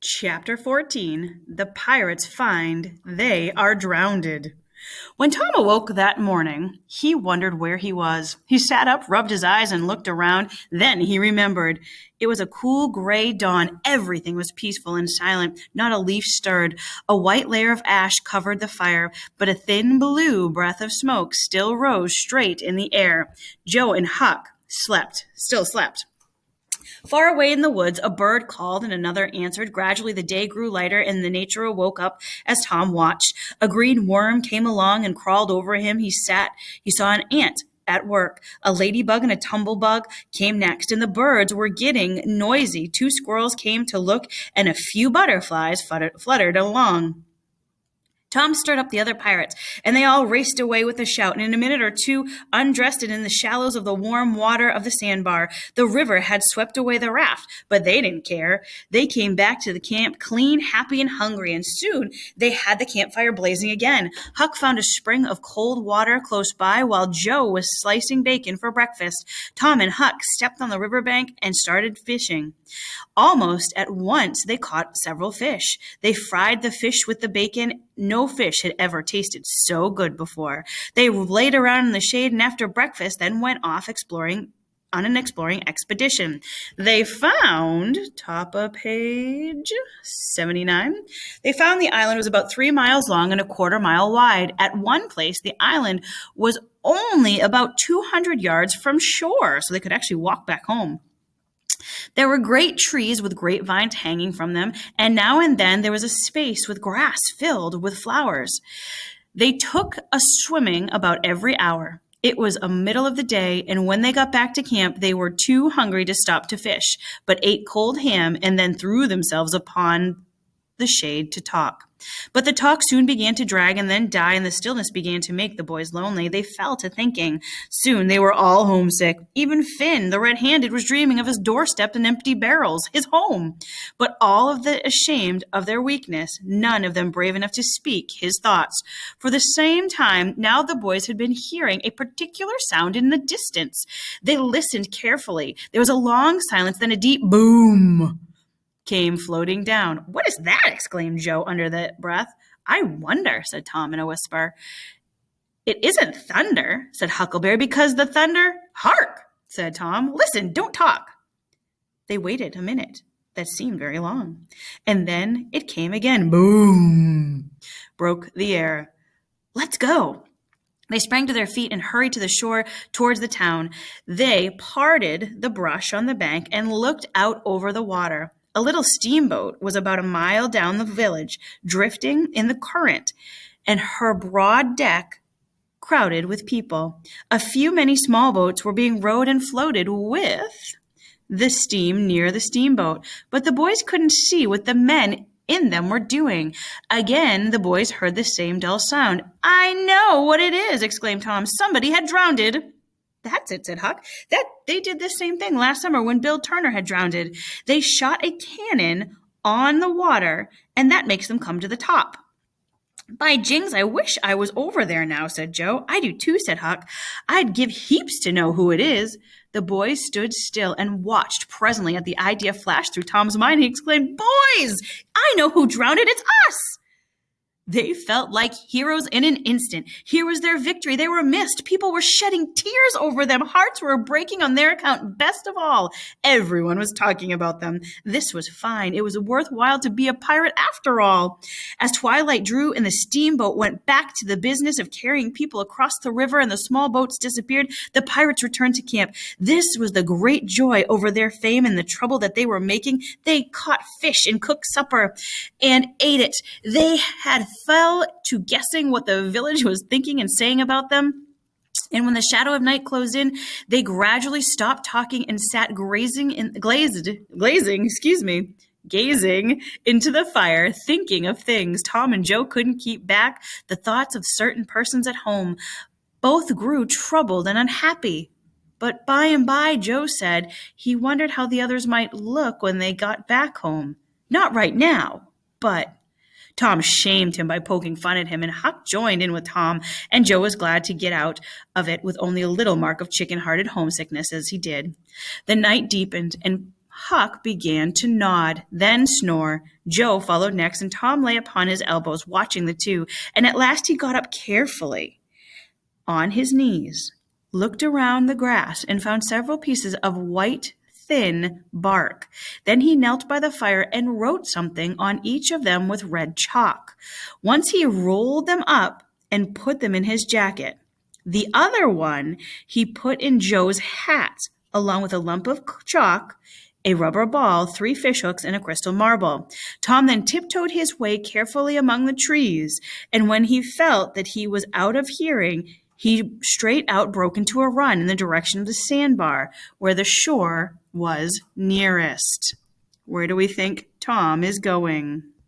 Chapter 14 The Pirates Find They Are Drowned. When Tom awoke that morning, he wondered where he was. He sat up, rubbed his eyes, and looked around. Then he remembered. It was a cool gray dawn. Everything was peaceful and silent. Not a leaf stirred. A white layer of ash covered the fire, but a thin blue breath of smoke still rose straight in the air. Joe and Huck still slept. Far away in the woods, a bird called and another answered. Gradually, the day grew lighter and the nature woke up as Tom watched. A green worm came along and crawled over him. He saw an ant at work. A ladybug and a tumblebug came next, and the birds were getting noisy. Two squirrels came to look, and a few butterflies fluttered along. Tom stirred up the other pirates, and they all raced away with a shout, and in a minute or two undressed and in the shallows of the warm water of the sandbar. The river had swept away the raft, but they didn't care. They came back to the camp clean, happy, and hungry, and soon they had the campfire blazing again. Huck found a spring of cold water close by while Joe was slicing bacon for breakfast. Tom and Huck stepped on the riverbank and started fishing. Almost at once they caught several fish. They fried the fish with the bacon. No fish had ever tasted so good before. They laid around in the shade and after breakfast then went off on an exploring expedition. They found, top of page 79, they found the island was about 3 miles long and a quarter mile wide. At one place, the island was only about 200 yards from shore, so they could actually walk back home. There were great trees with grapevines hanging from them, and now and then there was a space with grass filled with flowers. They took a swimming about every hour. It was a middle of the day, and when they got back to camp, they were too hungry to stop to fish, but ate cold ham and then threw themselves upon the shade to talk. But the talk soon began to drag and then die, and the stillness began to make the boys lonely. They fell to thinking. Soon they were all homesick. Even Finn, the red-handed, was dreaming of his doorstep and empty barrels, his home. But all of them ashamed of their weakness, none of them brave enough to speak his thoughts. For the same time, now the boys had been hearing a particular sound in the distance. They listened carefully. There was a long silence, then a deep boom came floating down. "What is that?" exclaimed Joe under the breath. "I wonder," said Tom in a whisper. "It isn't thunder," said Huckleberry, "because the thunder—" "Hark!" said Tom. "Listen, don't talk." They waited a minute. That seemed very long. And then it came again. Boom! Broke the air. "Let's go." They sprang to their feet and hurried to the shore towards the town. They parted the brush on the bank and looked out over the water. A little steamboat was about a mile down the village, drifting in the current, and her broad deck crowded with people. Many small boats were being rowed and floated with the steam near the steamboat, but the boys couldn't see what the men in them were doing. Again, the boys heard the same dull sound. "I know what it is," exclaimed Tom. "Somebody had drowned." "That's it," said Huck. They did the same thing last summer when Bill Turner had drowned. They shot a cannon on the water, and that makes them come to the top. "By jings, I wish I was over there now," said Joe. "I do too," said Huck. "I'd give heaps to know who it is." The boys stood still and watched. Presently, the idea flashed through Tom's mind. He exclaimed, "Boys, I know who drowned it. It's us." They felt like heroes in an instant. Here was their victory. They were missed. People were shedding tears over them. Hearts were breaking on their account. Best of all, everyone was talking about them. This was fine. It was worthwhile to be a pirate after all. As twilight drew and the steamboat went back to the business of carrying people across the river and the small boats disappeared, the pirates returned to camp. This was the great joy over their fame and the trouble that they were making. They caught fish and cooked supper and ate it. They had fell to guessing what the village was thinking and saying about them. And when the shadow of night closed in, they gradually stopped talking and sat gazing into the fire, thinking of things Tom and Joe couldn't keep back, the thoughts of certain persons at home. Both grew troubled and unhappy. But by and by, Joe said he wondered how the others might look when they got back home. Not right now, but Tom shamed him by poking fun at him, and Huck joined in with Tom, and Joe was glad to get out of it with only a little mark of chicken-hearted homesickness as he did. The night deepened, and Huck began to nod, then snore. Joe followed next, and Tom lay upon his elbows, watching the two, and at last he got up carefully on his knees, looked around the grass, and found several pieces of white, thin bark. Then he knelt by the fire and wrote something on each of them with red chalk. Once he rolled them up and put them in his jacket. The other one he put in Joe's hat, along with a lump of chalk, a rubber ball, 3 fishhooks, and a crystal marble. Tom then tiptoed his way carefully among the trees, and when he felt that he was out of hearing, he straight out broke into a run in the direction of the sandbar, where the shore was nearest. Where do we think Tom is going?